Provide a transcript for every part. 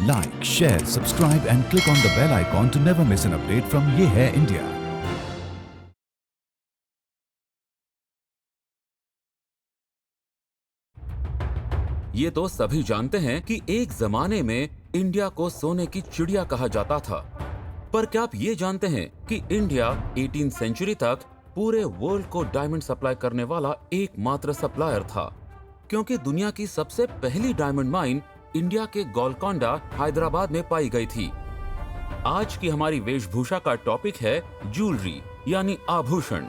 Like, share, subscribe and click on the bell icon to never miss an update from Ye Hai India. ये तो सभी जानते हैं कि एक जमाने में इंडिया को सोने की चिड़िया कहा जाता था। पर क्या आप ये जानते हैं कि इंडिया 18वीं सेंचुरी तक पूरे वर्ल्ड को डायमंड सप्लाई करने वाला एकमात्र सप्लायर था, क्योंकि दुनिया की सबसे पहली डायमंड माइन इंडिया के गोलकोंडा हैदराबाद में पाई गई थी। आज की हमारी वेशभूषा का टॉपिक है ज्वेलरी यानी आभूषण।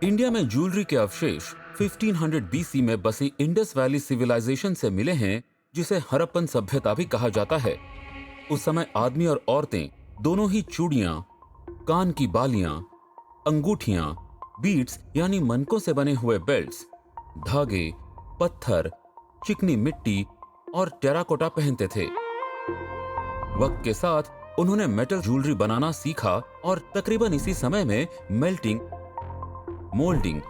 इंडिया में ज्वेलरी के अवशेष 1500 बीसी में बसी इंडस वैली सिविलाइजेशन से मिले हैं, जिसे हड़प्पन सभ्यता भी कहा जाता है। उस समय आदमी और औरतें दोनों ही चूड़ियां, कान की बालियां, अंगूठियां, बीड्स यानी मनकों से बने हुए बेल्ट्स, धागे, पत्थर, चिकनी मिट्टी और टेराकोटा पहनते थे। वक्त के साथ उन्होंने मेटल ज्वेलरी बनाना सीखा और तकरीबन इसी समय में मेल्टिंग, मोल्डिंग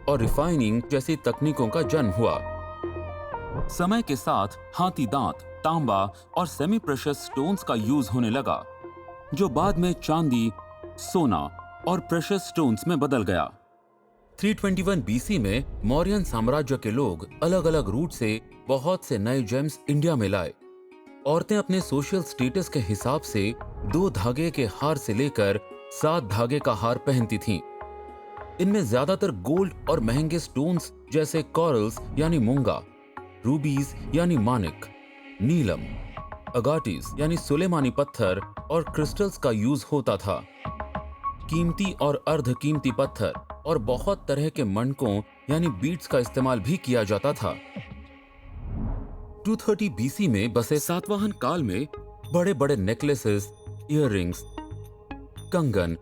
और रिफाइनिंग जैसी तकनीकों का जन्म हुआ। समय के साथ हाथी दांत, तांबा और सेमी प्रेशियस स्टोन्स का यूज होने लगा, जो बाद में चांदी, सोना और प्रेशियस स्टोन्स में बदल गया। 321 बीसी में मौर्यन साम्राज्य के लोग अलग अलग रूट से बहुत से नए जेम्स इंडिया में लाए। औरतें अपने सोशल स्टेटस के हिसाब से 2 धागे के हार से लेकर 7 धागे का हार पहनती थीं। इनमें ज्यादातर गोल्ड और महंगे स्टोन्स जैसे कोरल्स यानी मूंगा, रूबीज यानी मानिक, नीलम, अगाटिस यानी सुलेमानी पत्थर और क्रिस्टल्स का यूज होता था। कीमती और अर्ध कीमती पत्थर और बहुत तरह के मणकों यानी बीड्स का इस्तेमाल भी किया जाता था। 230 बीसी में बसे सातवाहन काल में बड़े बड़े नेकलेसेस, इयररिंग्स, कंगन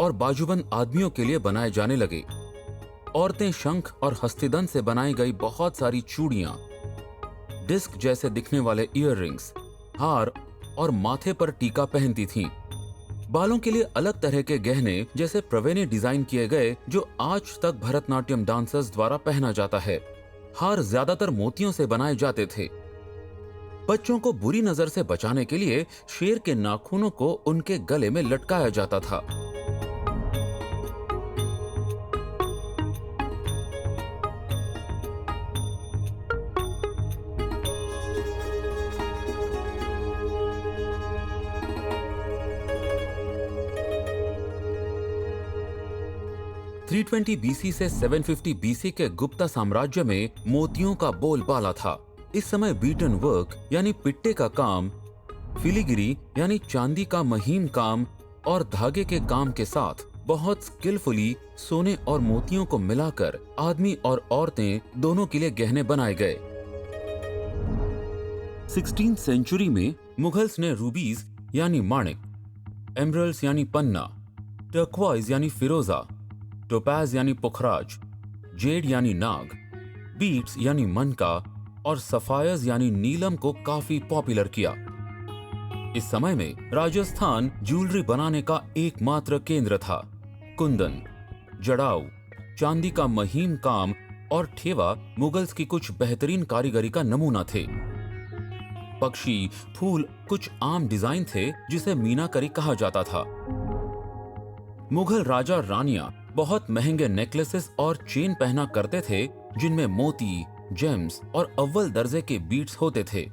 और बाजूबंद आदमियों के लिए बनाए जाने लगे। औरतें शंख और हस्तिदंत से बनाई गई बहुत सारी चूड़ियां, डिस्क जैसे दिखने वाले इयररिंग्स, हार और माथे पर टीका पहनती थीं। बालों के लिए अलग तरह के गहने जैसे प्रवेनी डिजाइन किए गए, जो आज तक भरतनाट्यम डांसर्स द्वारा पहना जाता है। हार ज्यादातर मोतियों से बनाए जाते थे। बच्चों को बुरी नजर से बचाने के लिए शेर के नाखूनों को उनके गले में लटकाया जाता था। (320 बीसी से 750 बीसी के गुप्ता साम्राज्य में मोतियों का बोलबाला था। इस समय बीटन वर्क यानी पिट्टे का काम, फिलीगिरी यानी चांदी का महीन काम और धागे के काम के साथ बहुत स्किलफुली सोने और मोतियों को मिलाकर आदमी और औरतें दोनों के लिए गहने बनाए गए। 16वीं सेंचुरी में मुगल्स ने रूबीज यानी माणिक, एमरल्ड्स यानी पन्ना, टर्क्वाइज यानी फिरोजा, टोपैज यानी पुखराज, जेड यानी नाग, बीड्स यानी मनका और सफायर्स यानी नीलम को काफी पॉपुलर किया। इस समय में राजस्थान ज्वेलरी बनाने का एकमात्र केंद्र था। कुंदन, जड़ाऊ, चांदी का महीन काम और ठेवा मुगल्स की कुछ बेहतरीन कारीगरी का नमूना थे। पक्षी, फूल कुछ आम डिजाइन थे, जिसे मीनाकरी कहा जाता था। मुगल राजा रानियां बहुत महंगे नेकलेसेस और चेन पहना करते थे, जिनमें मोती, जेम्स और अव्वल दर्जे के बीड्स होते थे।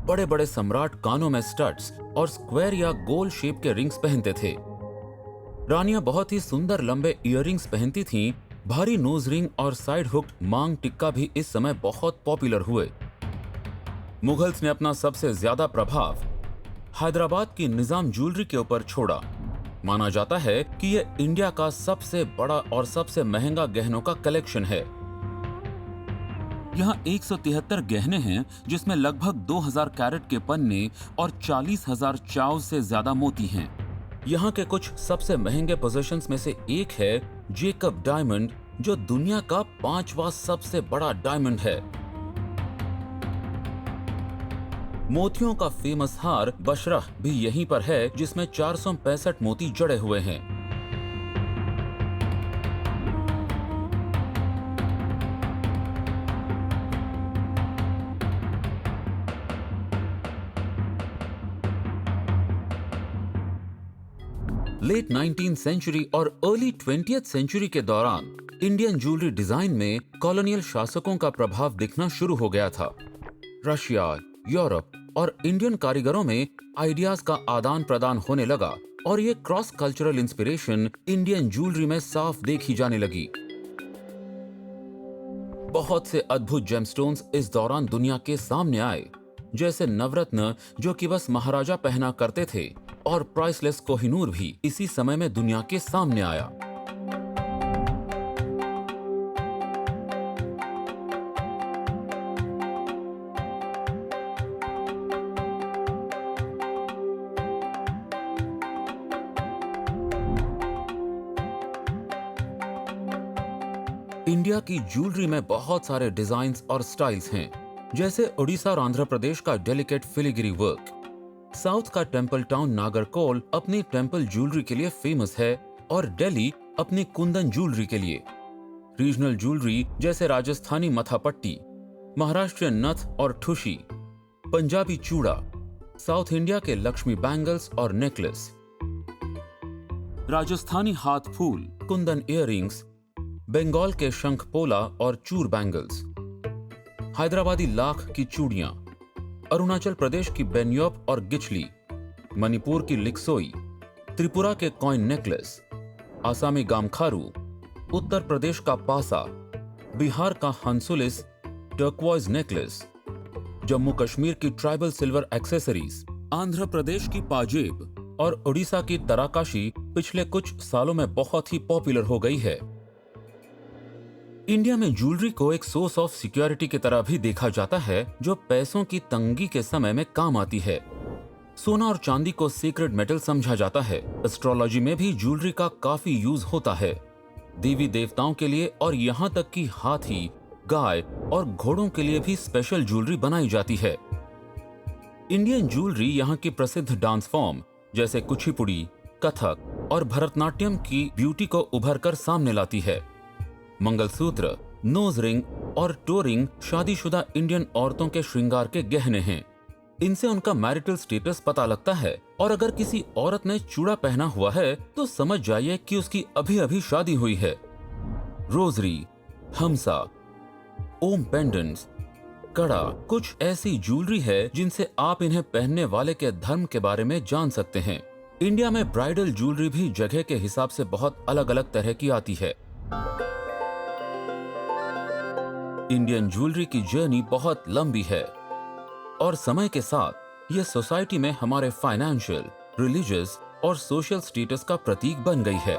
बड़े बड़े सम्राट कानों में स्टड्स और स्क्वायर या गोल शेप के रिंग्स पहनते थे। रानियां बहुत ही सुंदर लंबे इयररिंग्स पहनती थीं। भारी नोज रिंग और साइड हुक्ड मांग टिक्का भी इस समय बहुत पॉपुलर हुए। मुगल्स ने अपना सबसे ज्यादा प्रभाव हैदराबाद की निजाम ज्वेलरी के ऊपर छोड़ा। माना जाता है कि यह इंडिया का सबसे बड़ा और सबसे महंगा गहनों का कलेक्शन है। यहाँ 173 गहने हैं, जिसमें लगभग 2000 कैरेट के पन्ने और 40,000 चाव से ज्यादा मोती हैं। यहाँ के कुछ सबसे महंगे पोजीशंस में से एक है जेकब डायमंड, जो दुनिया का 5वां सबसे बड़ा डायमंड है। मोतियों का फेमस हार बशरह भी यहीं पर है, जिसमें 465 मोती जड़े हुए हैं। लेट 19th सेंचुरी और अर्ली 20th सेंचुरी के दौरान इंडियन ज्वेलरी डिजाइन में कॉलोनियल शासकों का प्रभाव दिखना शुरू हो गया था। रशिया, यूरोप और इंडियन कारीगरों में आइडियाज का आदान प्रदान होने लगा और ये cross cultural inspiration Indian jewellery में साफ देखी जाने लगी। बहुत से अद्भुत जेमस्टोन्स इस दौरान दुनिया के सामने आए, जैसे नवरत्न जो कि बस महाराजा पहना करते थे, और प्राइसलेस कोहिनूर भी इसी समय में दुनिया के सामने आया। इंडिया की ज्वेलरी में बहुत सारे डिजाइन्स और स्टाइल्स हैं, जैसे उड़ीसा और आंध्र प्रदेश का डेलिकेट फिलिग्री वर्क। साउथ का टेम्पल टाउन नागरकोल अपनी टेम्पल ज्वेलरी के लिए फेमस है और दिल्ली अपनी कुंदन ज्वेलरी के लिए। रीजनल ज्वेलरी जैसे राजस्थानी मथापट्टी, महाराष्ट्रियन नथ और ठुशी, पंजाबी चूड़ा, साउथ इंडिया के लक्ष्मी बैंगल्स और नेकलेस, राजस्थानी हाथ फूल, कुंदन इयररिंग्स, बंगाल के शंख पोला और चूर बैंगल्स, हैदराबादी लाख की चूड़ियां, अरुणाचल प्रदेश की बेन्योप और गिचली, मणिपुर की लिक्सोई, त्रिपुरा के कॉइन नेकलेस, आसामी गामखारू, उत्तर प्रदेश का पासा, बिहार का हंसुलिस टर्क्वाइज नेकलेस, जम्मू कश्मीर की tribal silver accessories, Andhra Pradesh की पाजेब और उड़ीसा की तराकाशी पिछले कुछ सालों में बहुत ही पॉपुलर हो गई है। इंडिया में ज्वेलरी को एक सोर्स ऑफ सिक्योरिटी की तरह भी देखा जाता है, जो पैसों की तंगी के समय में काम आती है। सोना और चांदी को सीक्रेट मेटल समझा जाता है। एस्ट्रोलॉजी में भी ज्वेलरी का काफी यूज होता है। देवी देवताओं के लिए और यहाँ तक कि हाथी, गाय और घोड़ों के लिए भी स्पेशल ज्वेलरी बनाई जाती है। इंडियन ज्वेलरी यहाँ की प्रसिद्ध डांस फॉर्म जैसे कुचिपुड़ी, कथक और भरतनाट्यम की ब्यूटी को उभर कर सामने लाती है। मंगलसूत्र, नोज रिंग और टो रिंग शादीशुदा इंडियन औरतों के श्रृंगार के गहने हैं। इनसे उनका मैरिटल स्टेटस पता लगता है और अगर किसी औरत ने चूड़ा पहना हुआ है तो समझ जाइए कि उसकी अभी अभी शादी हुई है। रोजरी, हमसा, ओम पेंडेंट्स, कड़ा कुछ ऐसी ज्वेलरी है जिनसे आप इन्हें पहनने वाले के धर्म के बारे में जान सकते हैं। इंडिया में ब्राइडल ज्वेलरी भी जगह के हिसाब से बहुत अलग अलग तरह की आती है। इंडियन ज्वेलरी की जर्नी बहुत लंबी है और समय के साथ ये सोसाइटी में हमारे फाइनेंशियल, रिलीजियस और सोशल स्टेटस का प्रतीक बन गई है।